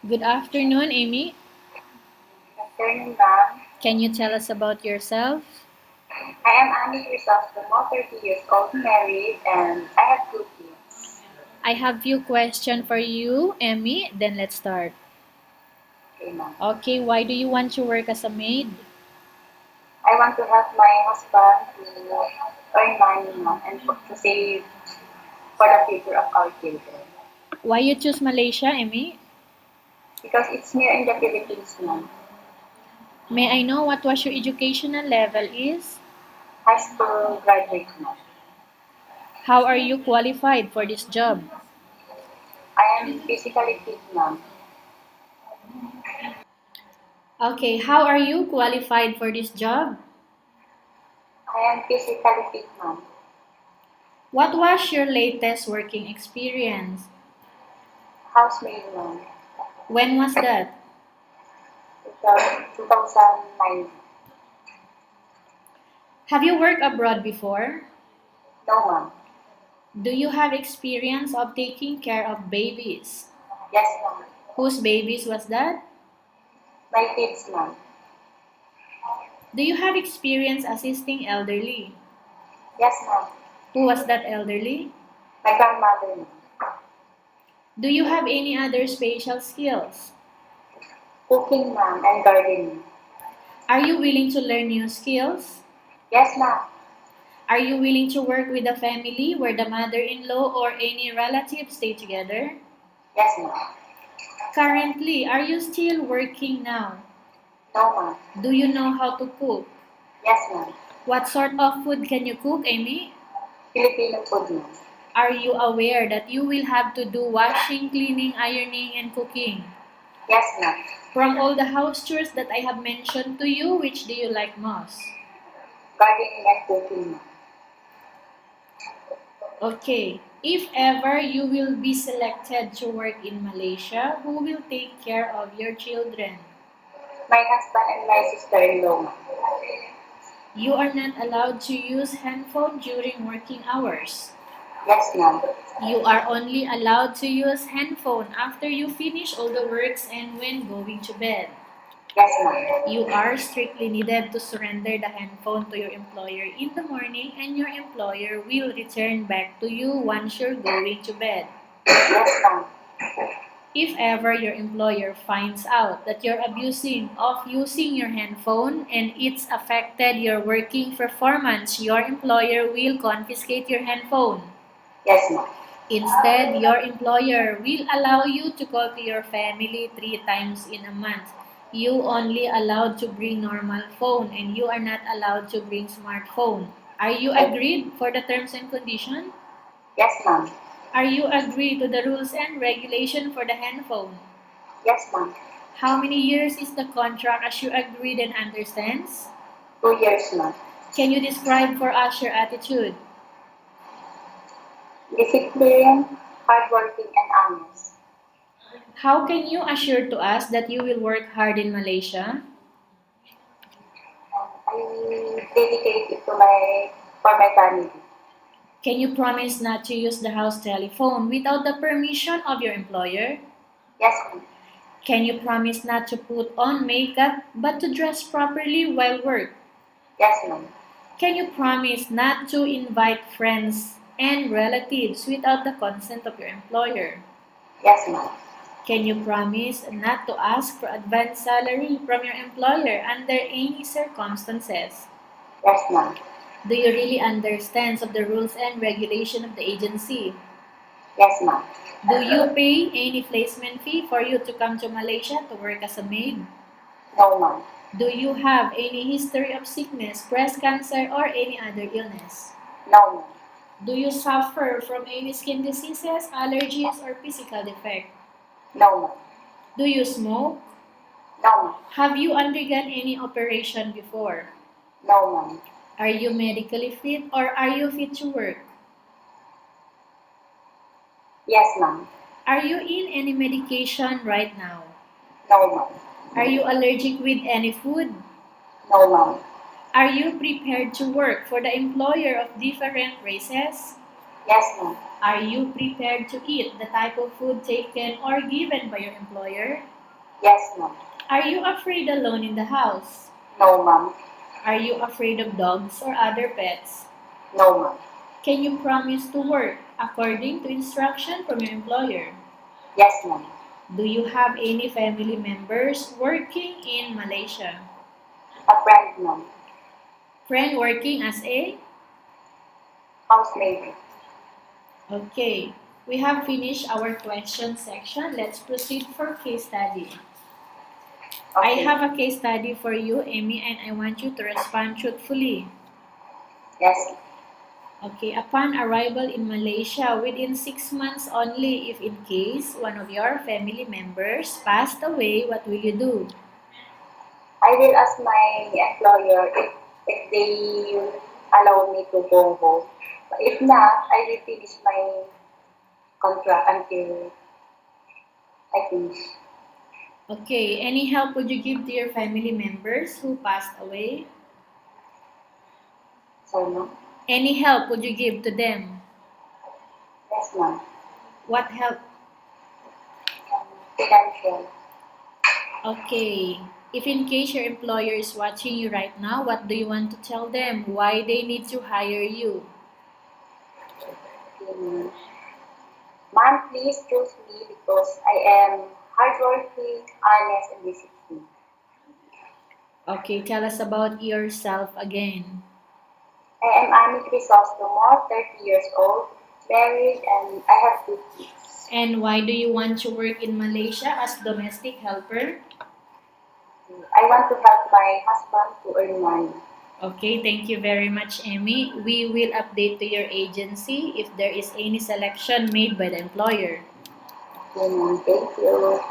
Good afternoon, Amy. Afternoon, ma'am. Can you tell us about yourself? I am Annie Crisostomo, 30 years old, married, and I have two kids. I have few questions for you, Amy. Then let's start. Okay, ma'am. Okay, why do you want to work as a maid? I want to help my husband to earn money, ma'am, and to save for the future of our children. Why you choose Malaysia, Amy? Because it's near in the Philippines, ma'am. May I know what was your educational level is? High school graduate, ma'am. How are you qualified for this job? I am physically fit, ma'am. Okay, how are you qualified for this job? I am physically fit, ma'am. What was your latest working experience? Housemaid, ma'am. When was that? 2009. Have you worked abroad before? No, ma'am. Do you have experience of taking care of babies? Yes, ma'am. Whose babies was that? My kids, ma'am. Do you have experience assisting elderly? Yes, ma'am. Who was that elderly? My grandmother, ma'am. Do you have any other special skills? Cooking, ma'am, and gardening. Are you willing to learn new skills? Yes, ma'am. Are you willing to work with a family where the mother-in-law or any relative stay together? Yes, ma'am. Currently, are you still working now? No, ma'am. Do you know how to cook? Yes, ma'am. What sort of food can you cook, Amy? Filipino food, ma'am. Are you aware that you will have to do washing, cleaning, ironing, and cooking? Yes, ma'am. From all the house chores that I have mentioned to you, which do you like most? Gardening and cooking, ma'am. Okay, if ever you will be selected to work in Malaysia, who will take care of your children? My husband and my sister-in-law, ma'am. You are not allowed to use handphone during working hours. Yes, ma'am. You are only allowed to use handphone after you finish all the works and when going to bed. Yes, ma'am. You are strictly needed to surrender the handphone to your employer in the morning and your employer will return back to you once you're going to bed. Yes, ma'am. If ever your employer finds out that you're abusing of using your handphone and it's affected your working performance, your employer will confiscate your handphone. Yes, ma'am. Instead, your employer will allow you to call to your family 3 times in a month. You only allowed to bring normal phone and you are not allowed to bring smartphone. Are you I, agreed for the terms and condition? yes, ma'am. Are you agreed to the rules and regulation for the handphone? Yes, ma'am. How many years is the contract as you agreed and understands? 2 years, ma'am. Can you describe for us your attitude? Discipline, hardworking, and honest. How can you assure to us that you will work hard in Malaysia? I dedicate it to for my family. Can you promise not to use the house telephone without the permission of your employer? Yes, ma'am. Can you promise not to put on makeup but to dress properly while work? Yes, ma'am. Can you promise not to invite friends and relatives without the consent of your employer? Yes, ma'am. Can you promise not to ask for advance salary from your employer under any circumstances? Yes, ma'am. Do you really understand of the rules and regulation of the agency? Yes, ma'am. Do you pay any placement fee for you to come to Malaysia to work as a maid? No, ma'am. Do you have any history of sickness, breast cancer, or any other illness? No, ma'am. Do you suffer from any skin diseases, allergies, or physical defect? No, ma'am. Do you smoke? No, ma'am. Have you undergone any operation before? No, ma'am. Are you medically fit or are you fit to work? Yes, ma'am. Are you in any medication right now? No, ma'am. Are you allergic with any food? No, ma'am. Are you prepared to work for the employer of different races? Yes, ma'am. Are you prepared to eat the type of food taken or given by your employer? Yes, ma'am. Are you afraid alone in the house? No, ma'am. Are you afraid of dogs or other pets? No, ma'am. Can you promise to work according to instruction from your employer? Yes, ma'am. Do you have any family members working in Malaysia? A friend, ma'am. Friend working as a? Housemaid. Okay. We have finished our question section. Let's proceed for case study. I Okay. have a case study for you, Amy, and I want you to respond truthfully. Yes. Okay, upon arrival in Malaysia, within 6 months only, if in case one of your family members passed away, what will you do? I will ask my employer if they allow me to go home. But if not, I will finish my contract until I finish. Okay, any help would you give to your family members who passed away? So, no? Any help would you give to them? Yes, ma'am. What help? Financial. Okay, if in case your employer is watching you right now, what do you want to tell them? Why they need to hire you? Um, Ma'am, please choose me because I am hardworking, honest, and disciplined. Okay, tell us about yourself again. I am Ami Crisostomo, 30 years old, married, and I have two kids. And why do you want to work in Malaysia as domestic helper? I want to help my husband to earn money. Okay, thank you very much, Emmy. We will update to your agency if there is any selection made by the employer. Okay, ma'am. Thank you.